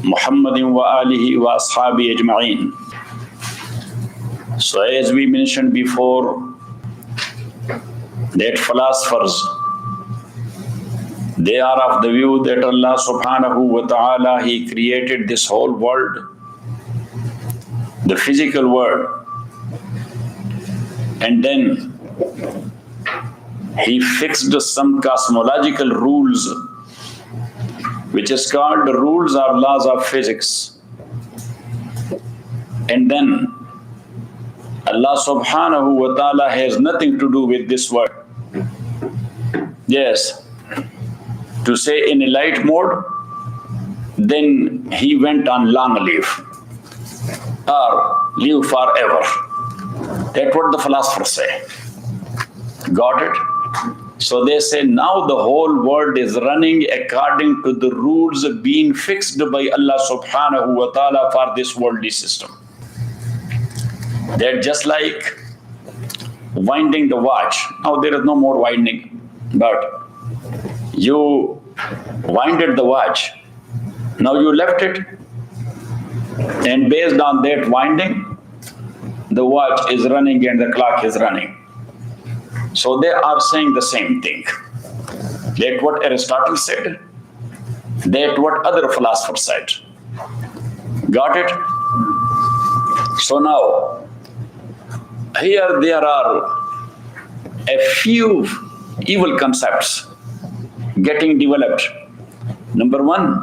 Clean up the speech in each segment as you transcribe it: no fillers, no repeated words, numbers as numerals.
Muhammadin wa alihi wa ashabi ajma'in. So as we mentioned before, that philosophers, they are of the view that Allah subhanahu wa ta'ala, He created this whole world, the physical world, and then He fixed some cosmological rules, which is called the rules or laws of physics. And then Allah subhanahu wa ta'ala has nothing to do with this world. Yes, to say in a light mode, then He went on long live or live forever. That's what the philosophers say. Got it? So they say now the whole world is running according to the rules being fixed by Allah subhanahu wa ta'ala for this worldly system. They're just like winding the watch. Now there is no more winding, but you winded the watch. Now you left it, and based on that winding, the watch is running and the clock is running. So they are saying the same thing. That's what Aristotle said. That's what other philosophers said. Got it? So now, here there are a few evil concepts getting developed. Number one,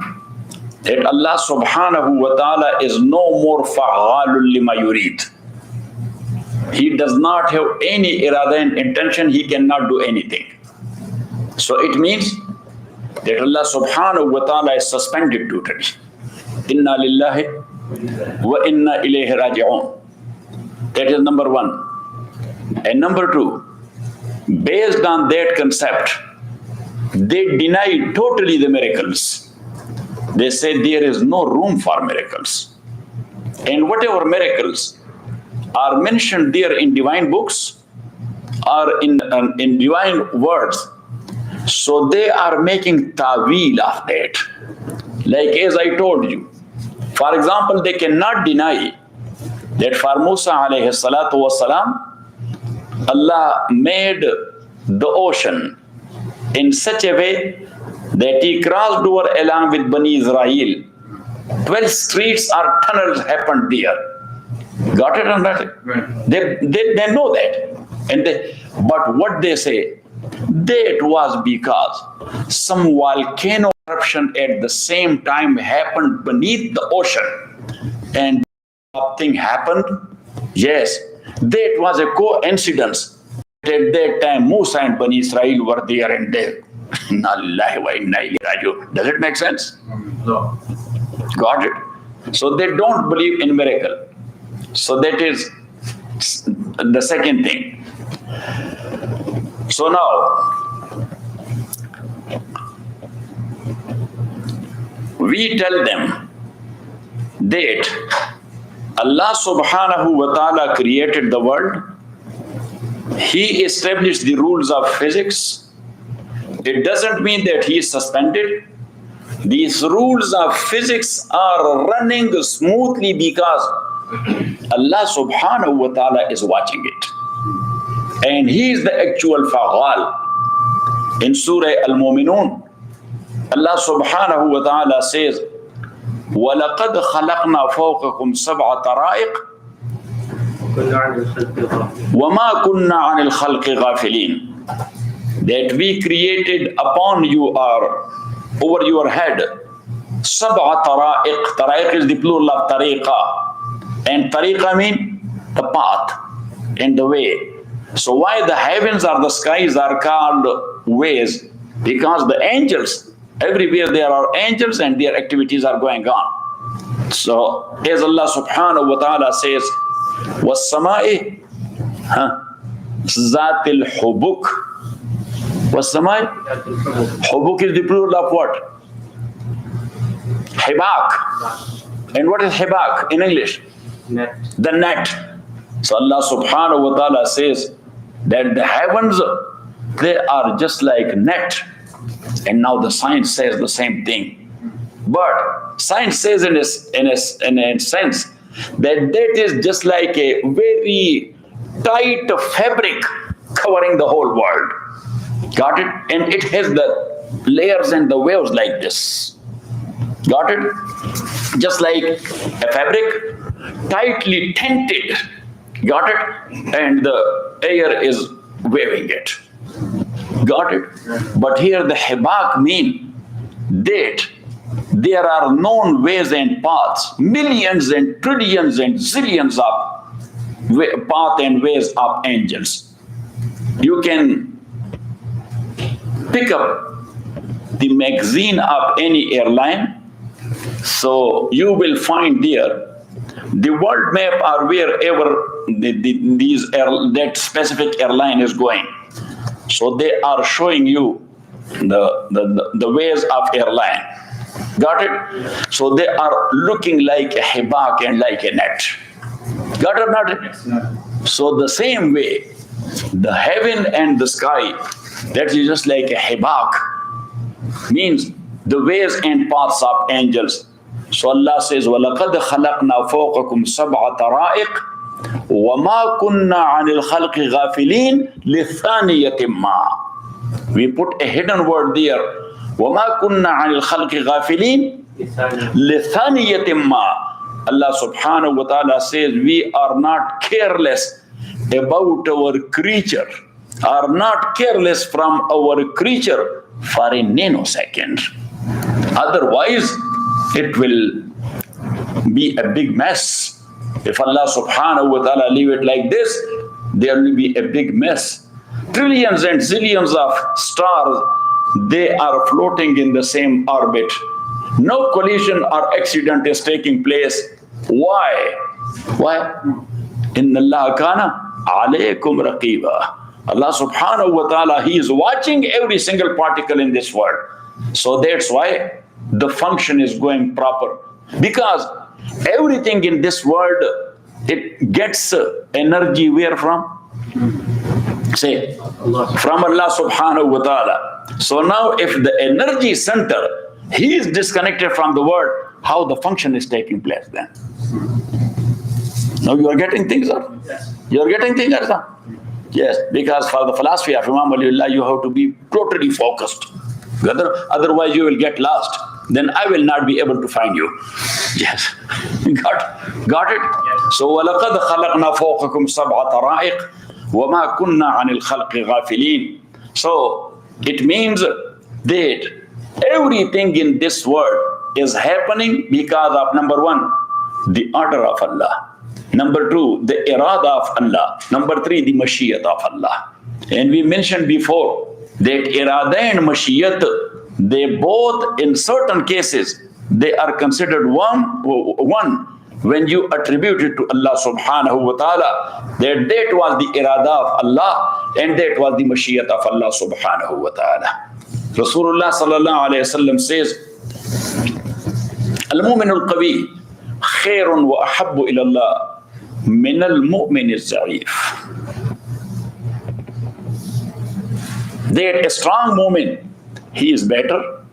that Allah subhanahu wa ta'ala is no more fa'alul lima yurid. He does not have any irada and intention, He cannot do anything. So it means that Allah subhanahu wa ta'ala is suspended totally. Inna lillahi wa inna ilayhi raji'un. That is number one. And number two, based on that concept, they deny totally the miracles. They say there is no room for miracles. And whatever miracles are mentioned there in divine books or in divine words, so they are making ta'wil of that. Like as I told you, for example, they cannot deny that for Musa alayhi salatu wasalam, Allah made the ocean in such a way that He crossed over along with Bani Israel. 12 streets or tunnels happened there. Got it or not? They know that. But what they say, that was because some volcano eruption at the same time happened beneath the ocean. And something happened. Yes, that was a coincidence. At that time, Musa and Bani Israel were there and there. Does it make sense? No. Got it? So they don't believe in miracle. So that is the second thing. So now, we tell them that Allah subhanahu wa ta'ala created the world. He established the rules of physics. It doesn't mean that He is suspended. These rules of physics are running smoothly because Allah subhanahu wa ta'ala is watching it. And He is the actual fa'al. In Surah Al-Mu'minun, Allah subhanahu wa ta'ala says, وَلَقَدْ خَلَقْنَا فَوْقَكُمْ سَبْعَ طَرَائِقَ وَمَا كُنَّا عَنِ الْخَلْقِ غَافِلِينَ. That we created upon you or over your head سَبْعَ طَرَائِقَ. Tara'iq is the plural of tariqa. And tariqa means the path and the way. So why the heavens or the skies are called ways? Because the angels, everywhere there are angels and their activities are going on. So as Allah subhanahu wa ta'ala says, وَالسَّمَاءِ ذَاتِ الْحُبُكِ. وَالسَّمَاءِ, hubuk is the plural of what? Hibak. And what is hibak in English? Net. The net. So Allah subhanahu wa ta'ala says that the heavens, they are just like net. And now the science says the same thing. But science says in a sense that is just like a very tight fabric covering the whole world. Got it? And it has the layers and the waves like this. Got it? Just like a fabric, tightly tinted. Got it? And the air is waving it. Got it? But here the hibak mean that there are known ways and paths, millions and trillions and zillions of path and ways of angels. You can pick up the magazine of any airline, so you will find there the world map or wherever that specific airline is going. So they are showing you the ways of airline. Got it? So they are looking like a hibak and like a net. Got it or not? So the same way, the heaven and the sky, that is just like a hibak, means the ways and paths of angels. So Allah says, وَلَقَدْ خَلَقْنَا فَوْقَكُمْ سَبْعَ طَرَائِقَ وَمَا كُنَّا عَنِ الْخَلْقِ غَافِلِينَ لِثَانِيَةٍ مَا. We put a hidden word there. وَمَا كُنَّا عَنِ الْخَلْقِ غَافِلِينَ لِثَانِيَةٍ مَا. Allah subhanahu wa ta'ala says, we are not careless about our creature, are not careless from our creature for a nanosecond. Otherwise, it will be a big mess. If Allah subhanahu wa ta'ala leave it like this, there will be a big mess. Trillions and zillions of stars, they are floating in the same orbit. No collision or accident is taking place. Why? Why? Inna Allah kana alaykum raqiba. Allah subhanahu wa ta'ala, He is watching every single particle in this world. So that's why the function is going proper. Because everything in this world, it gets energy where from? Say, from Allah subhanahu wa ta'ala. So now if the energy center, He is disconnected from the world, how the function is taking place then? Now you are getting things up? You are getting things up? Yes, because for the philosophy of Imam Waliullah, you have to be totally focused. Otherwise you will get lost. Then I will not be able to find you. Yes. Got it? Yes. So وَلَقَدْ خَلَقْنَا فَوْقَكُمْ سَبْعَ طَرَائِقَ وَمَا كُنَّا عَنِ الْخَلْقِ غَافِلِينَ. So it means that everything in this world is happening because of, number one, the order of Allah. Number two, the irada of Allah. Number three, the mashiyat of Allah. And we mentioned before that irada and mashiyat, they both, in certain cases, they are considered one when you attribute it to Allah subhanahu wa ta'ala, that was the irada of Allah and that was the mashiyat of Allah subhanahu wa ta'ala. Rasulullah sallallahu alayhi wa sallam says, Al-mu'min al-qawi khairun wa ahabbu ila Allah min al-mu'min al-za'if. That a strong mu'min, he is better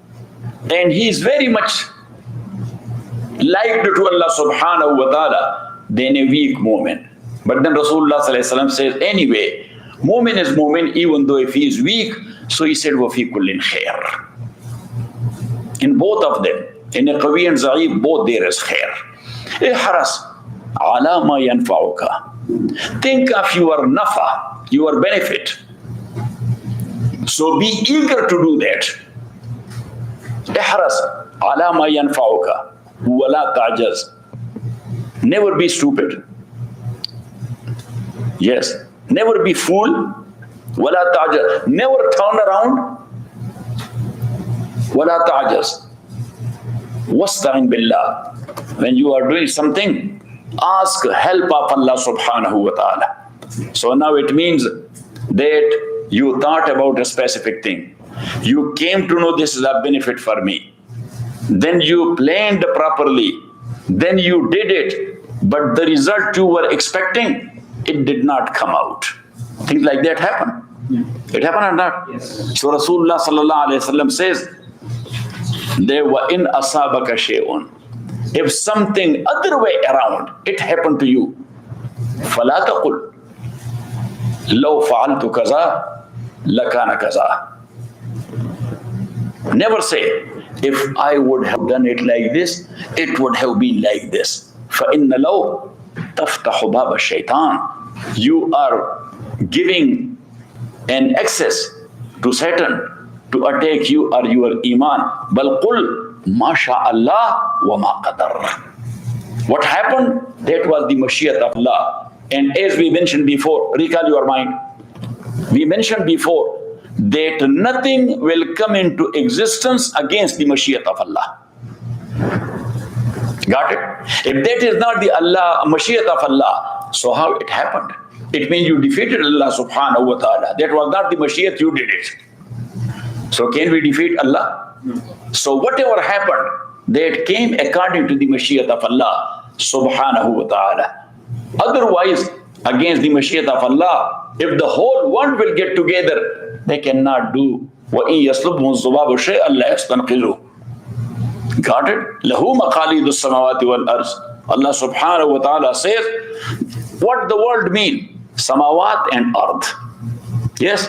and he is very much liked to Allah subhanahu wa ta'ala than a weak mu'min. But then Rasulullah sallallahu alayhi wa sallam says, anyway, mu'min is mu'min even though if he is weak. So he said, وَفِي كُلٍّ خَيْرٍ. In both of them, in a qawi and za'if, both there is khair. احرص على ما ينفعك. Think of your nafa, your benefit. So be eager to do that. احرص على ما ينفعك ولا تعجز. Never be stupid. Yes. Never be fool. ولا تعجز. Never turn around. ولا تعجز. واستعن بالله. When you are doing something, ask help of Allah subhanahu wa ta'ala. So now it means that you thought about a specific thing. You came to know this is a benefit for me. Then you planned properly. Then you did it. But the result you were expecting, it did not come out. Things like that happen. It happened or not? Yes. So Rasulullah sallallahu alayhi wa sallam says, They were in asabaka shay'un. If something other way around, it happened to you, فَلَا تَقُلْ لَوْ فَعَلْتُ كَذَا لَكَانَ كَذَا. Never say, if I would have done it like this, it would have been like this. فَإِنَّ لَوْ تَفْتَحُ بَابَ الشَّيْطَانِ. You are giving an access to Satan to attack you or your iman. بَلْ قُلْ مَا شَاءَ اللَّهُ وَمَا قَدَرَ. What happened? That was the Mashiach of Allah. And as we mentioned before, recall your mind. We mentioned before that nothing will come into existence against the Mashiach of Allah. Got it? If that is not the Allah, Mashiach of Allah, so how it happened? It means you defeated Allah subhanahu wa ta'ala. That was not the Mashiach, you did it. So can we defeat Allah? No. So whatever happened, that came according to the Mashiach of Allah subhanahu wa ta'ala. Otherwise, against the Mashiach of Allah, if the whole world will get together, they cannot do. وَإِن يَسْلُبْهُمُ الذُّبَابُ شَيْئًا لَا يَسْتَنْقِذُهُ. Got it? لَهُ مَقَالِيدُ السَّمَاوَاتِ وَالْأَرْضِ. Allah subhanahu wa ta'ala says, what the world mean? Samawat and earth. Yes,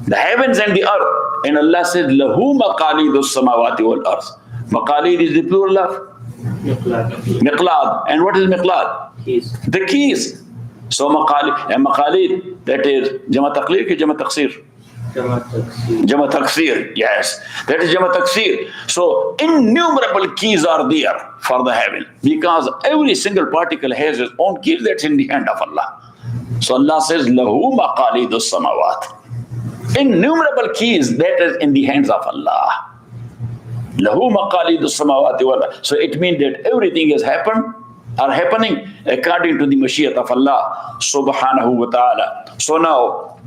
the heavens and the earth. And Allah says, لَهُ مَقَالِيدُ السَّمَاوَاتِ وَالْأَرْضِ. Maqalid is the plural of? Miqlad. And what is miqlad? Keys. The keys. So maqalid, and maqalid, that is jama taqleer ki jama taqsir? Jama taqsir, yes. That is jama taqsir. So innumerable keys are there for the heaven, because every single particle has its own keys that's in the hand of Allah. So Allah says, lahu maqalidu samawat. Innumerable keys that is in the hands of Allah. Lahu maqalidu samawati wal. So it means that everything has happened or happening according to the Mashiach of Allah subhanahu wa ta'ala. So now,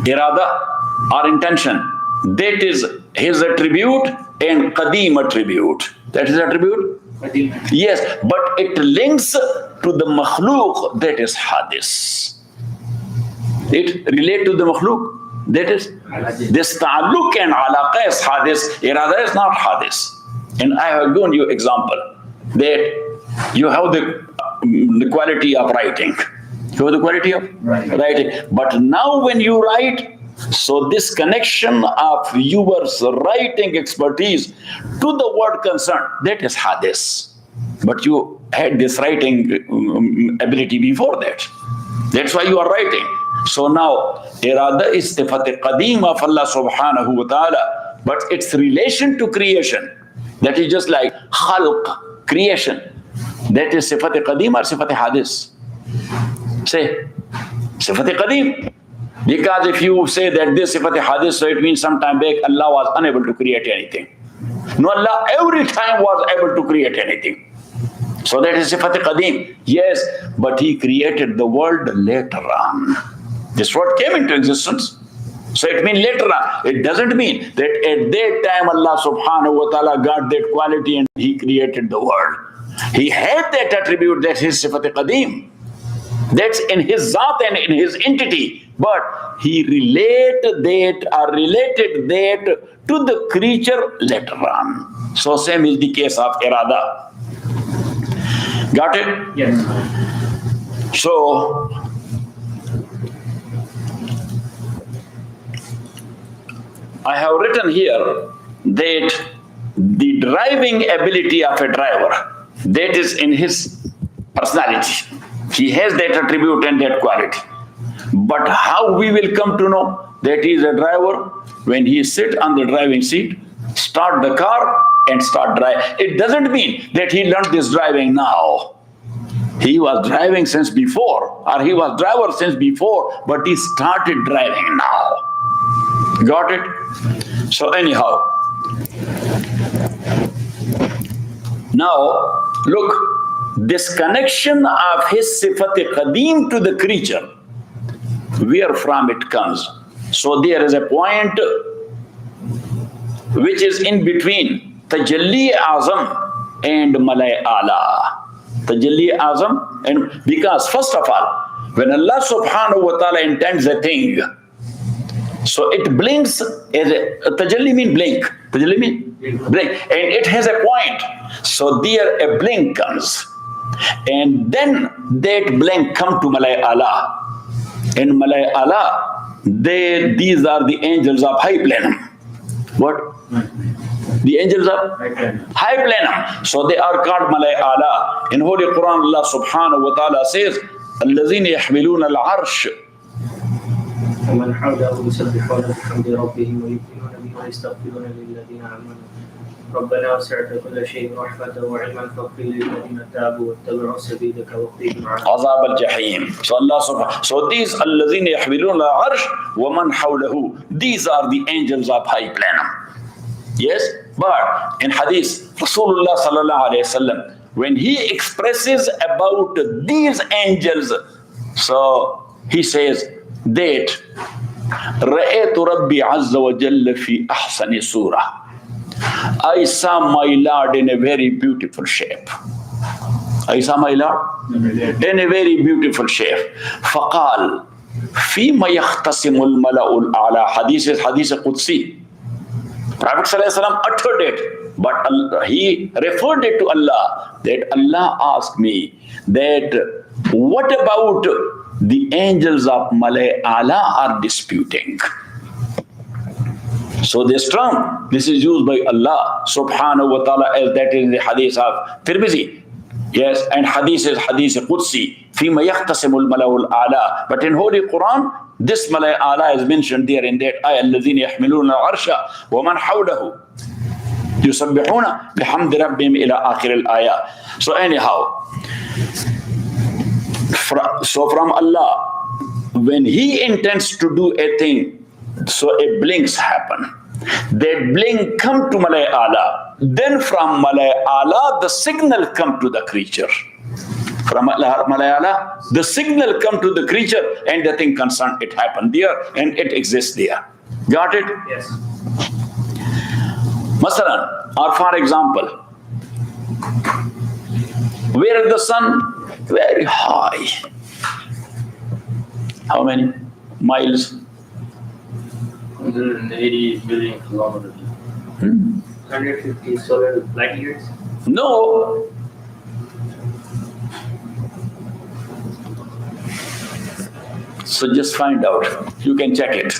irada or intention, that is his attribute and qadim attribute. That is attribute? Yes, but it links to the makhluk, that is hadis. It relates to the makhluk. That is, this ta'alluq and alaqa is hadis, irada is not hadis. And I have given you example that you have the quality of writing. You have the quality of writing. But now when you write, so this connection of your writing expertise to the word concerned, that is hadis. But you had this writing ability before that. That's why you are writing. So now, irada is sifat qadim of Allah subhanahu wa ta'ala, but its relation to creation, that is just like khalq, creation, that is sifat qadim or sifat hadis? Say, sifat qadim. Because if you say that this sifat hadis, so it means sometime back Allah was unable to create anything. No, Allah every time was able to create anything. So that is sifat qadim. Yes, but He created the world later on. This word came into existence. So it means later on. It doesn't mean that at that time Allah subhanahu wa ta'ala got that quality and He created the world. He had that attribute, that His sifat qadim. That's in His zat and in His entity. But He related that to the creature later on. So same is the case of irada. Got it? Yes. So I have written here that the driving ability of a driver, that is in his personality. He has that attribute and that quality. But how we will come to know that he is a driver? When he sit on the driving seat, start the car and start driving. It doesn't mean that he learned this driving now. He was driving since before, or he was driver since before, but he started driving now. Got it? So anyhow, now look, this connection of his sifat qadim to the creature, where from it comes. So there is a point which is in between Tajalli Azam and Malay Ala. Tajalli Azam, and because first of all, when Allah subhanahu wa ta'ala intends a thing, so it blinks as a tajalli mean blink. Tajalli mean Blink. And it has a point. So there a blink comes. And then that blink come to Malay Allah. In Malay Allah, these are the angels of high plenum. What? The angels of high plenum. So they are called Malay Allah. In Holy Quran, Allah subhanahu wa ta'ala says, الَّذِينَ يَحْمِلُونَ الْعَرْشِ ومن حوله يسبحون بحمد ربهم ويؤمنون به ويستغفرون للذين آمنوا ربنا وسعت كل شيء رحمة وعلما فاغفر للذين تابوا واتبعوا سبيلك وقهم عذاب الجحيم. So Allah subhanahu. So these الذين يحملون العرش ومن حوله. These are the angels of high plenum. Yes, but in Hadith, Rasulullah sallallahu alaihi wasallam, when he expresses about these angels, so he says that رأيت ربي عز وجل في أحسن صورة. I saw my Lord in a very beautiful shape. I saw my Lord in a very beautiful shape. فقال فيما يختصم الملأ الأعلى. Hadith is Hadith Qudsi. Prophet ﷺ uttered it, but he referred it to Allah, that Allah asked me that what about the angels of Malay Allah are disputing. So this term, this is used by Allah subhanahu wa ta'ala, as that is the hadith of Tirmidhi. Yes, and hadith is Hadith Qudsi. فِيمَ يَخْتَصِمُ الْمَلَوُ الْأَعْلَى. But in Holy Quran, this Malay Allah is mentioned there in that ayah, الَّذِينَ يَحْمِلُونَ الْعَرْشَ وَمَنْ حَوْلَهُ يُسَبِّحُونَ بِحَمْدِ رَبِّهِمْ إِلَى آخِرِ الْآيَةِ. So anyhow, so from Allah, when He intends to do a thing, so a blinks happen. That blink come to Malay Allah. Then from Malay Allah, the signal come to the creature. From Malay Allah, the signal come to the creature, and the thing concerned, it happened there, and it exists there. Got it? Yes. Masalan, or for example, where is the sun? Very high. How many miles? 180 billion kilometers. 150 solar light years? No. So just find out. You can check it.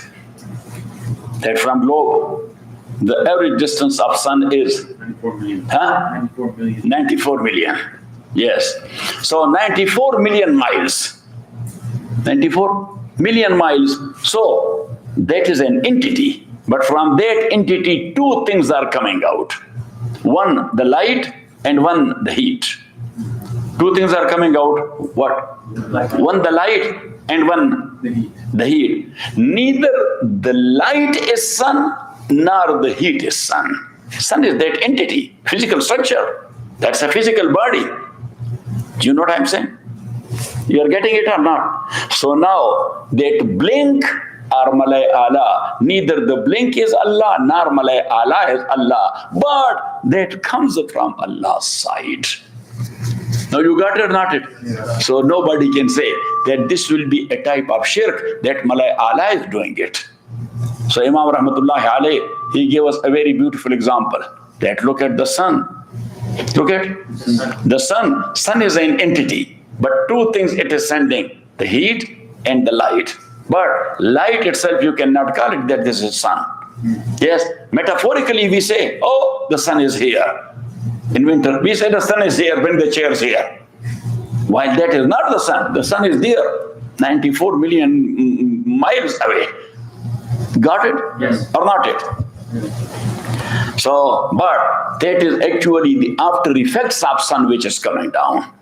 That from globe, the average distance of sun is 94 million. Huh? 94 million. 94 million. Yes. So 94 million miles. 94 million miles. So that is an entity. But from that entity, two things are coming out. One, the light, and one, the heat. Two things are coming out. What? One, the light, and one, the heat. Neither the light is sun, nor the heat is sun. Sun is that entity, physical structure. That's a physical body. Do you know what I'm saying? You are getting it or not? So now, that blink or Malay Allah, neither the blink is Allah, nor Malay Allah is Allah, but that comes from Allah's side. Now you got it or not it? Yeah. So nobody can say that this will be a type of shirk, that Malay Allah is doing it. So Imam Rahmatullahi alayhi, he gave us a very beautiful example, that look at the sun. Look at the sun. Sun is an entity, but two things it is sending, the heat and the light. But light itself, you cannot call it that this is sun. Yes, metaphorically we say, oh, the sun is here. In winter, we say the sun is here, bring the chairs here. While that is not the sun is there, 94 million miles away. Got it? Yes. Or not it? So, but that is actually the after effects of sun which is coming down.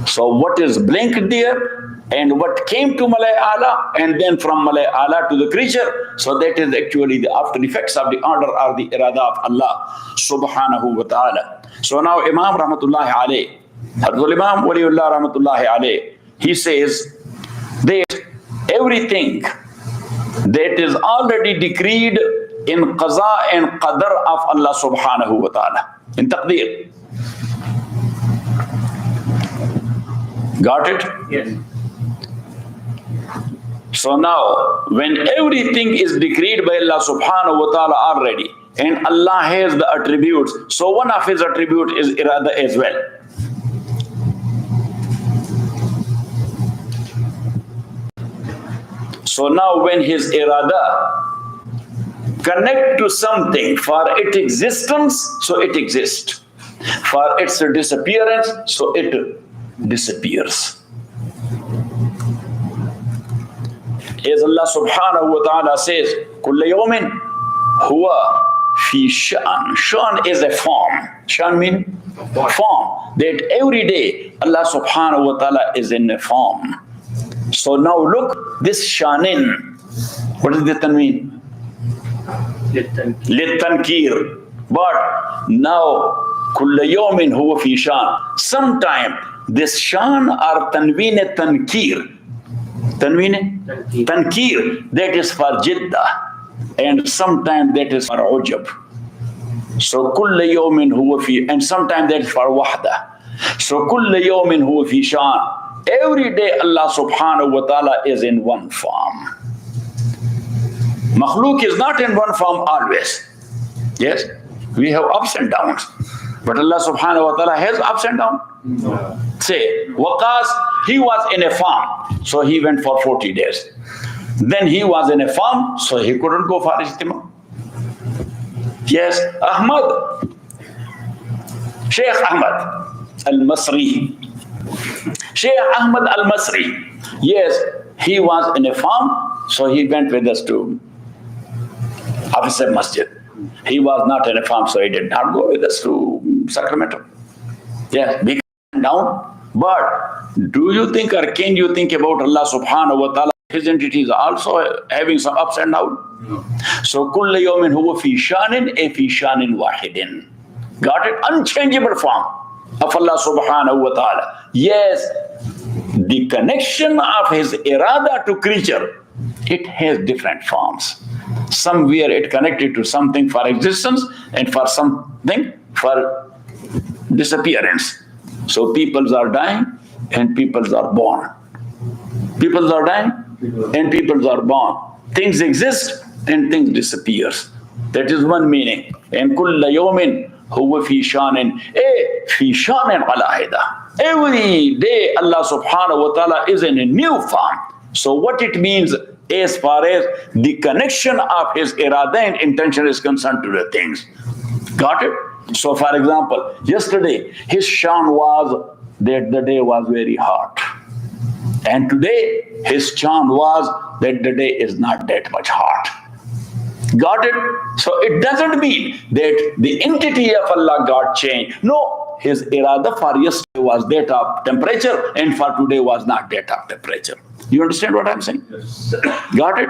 So what is blinked there, and what came to Malay Allah, and then from Malay Allah to the creature, so that is actually the after effects of the order or the irada of Allah subhanahu wa ta'ala. So now Imam Rahmatullahi alayhi, Hadhul Imam Waliullah Rahmatullahi alayhi, he says that everything that is already decreed in qaza and qadar of Allah subhanahu wa ta'ala, in taqdeer. Got it? Yes. So now, when everything is decreed by Allah subhanahu wa ta'ala already, and Allah has the attributes. So one of his attributes is irada as well. So now when his irada connect to something for its existence, so it exists. For its disappearance, so it disappears. As Allah subhanahu wa ta'ala says, كُلَّ يَوْمٍ هُوَ فِي شَأْنٍ. Sha'n is a form. Sha'n means form. That every day Allah subhanahu wa ta'ala is in a form. So now look, this shanin, what does that mean? Litankir. But now, kulla yawmin huwa fi shan. Sometime this shan or tanween tankir. Tanween tankir, that is for jiddah. And sometime that is for ujab. So kulla yawmin huwa fi, and sometime that is for wahda. So kulla yawmin huwa fi shan. Every day Allah subhanahu wa ta'ala is in one form. Makhluk is not in one form always. Yes, we have ups and downs. But Allah subhanahu wa ta'ala has ups and downs. No. Say, Waqas, he was in a farm, so he went for 40 days. Then he was in a farm, so he couldn't go for Ijtima. Yes, Ahmad, Sheikh Ahmad al-Masri. Sheikh Ahmad al-Masri, yes, he was in a farm, so he went with us to Officer Masjid. He was not in a farm, so he did not go with us to Sacramento. Yes, big down. But do you think, or can you think about Allah subhanahu wa ta'ala? His entities also having some ups and downs? No. So, kulla yawmin huwa fi shanin, fi shanin wahidin. Got it? Unchangeable form of Allah subhanahu wa ta'ala. Yes, the connection of his irada to creature, it has different forms. Somewhere it connected to something for existence and for something for disappearance. So peoples are dying and peoples are born. Peoples are dying and peoples are born. Things exist and things disappear. That is one meaning. And kulla yawmin huwa fi shanin, fi shanin alahida. Every day Allah subhanahu wa ta'ala is in a new form. So what it means as far as the connection of his irada and intention is concerned to the things. Got it? So for example, yesterday his shan was that the day was very hot. And today his shan was that the day is not that much hot. Got it? So it doesn't mean that the entity of Allah got changed. No. His irada for yesterday was that of temperature and for today was not that of temperature. You understand what I'm saying? Yes. Got it?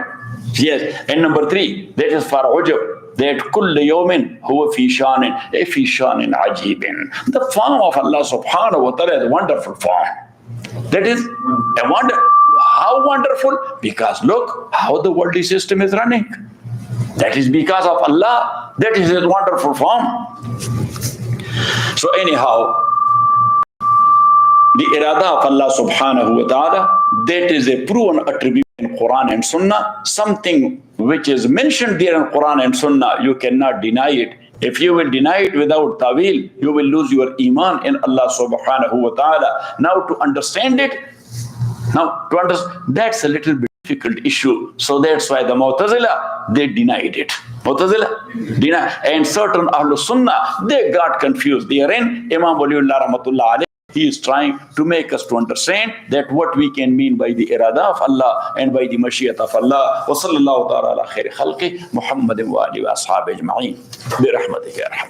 Yes. And number 3, that is for ujab. That kulla yawmin huwa fi shanin, fi shanin ajibin. The form of Allah subhanahu wa ta'ala is a wonderful form. That is a wonder. How wonderful? Because look how the worldly system is running. That is because of Allah. That is his wonderful form. So anyhow, the irada of Allah subhanahu wa ta'ala, that is a proven attribute in Quran and Sunnah. Something which is mentioned there in Quran and Sunnah, you cannot deny it. If you will deny it without tawil, you will lose your iman in Allah subhanahu wa ta'ala. Now to understand it, that's a little bit difficult issue. So that's why the Mu'tazila, they denied it. Mu'tazila deny, and certain Ahlul Sunnah, they got confused therein. Imam Waliullah rahmatullah alayhi, he is trying to make us to understand that what we can mean by the irada of Allah and by the mashiyat of Allah. Wa sallallahu ta'ala ala khairi khalqi Muhammadin wa alihi wa ashabihi ajma'in bi rahmatihi ya arham.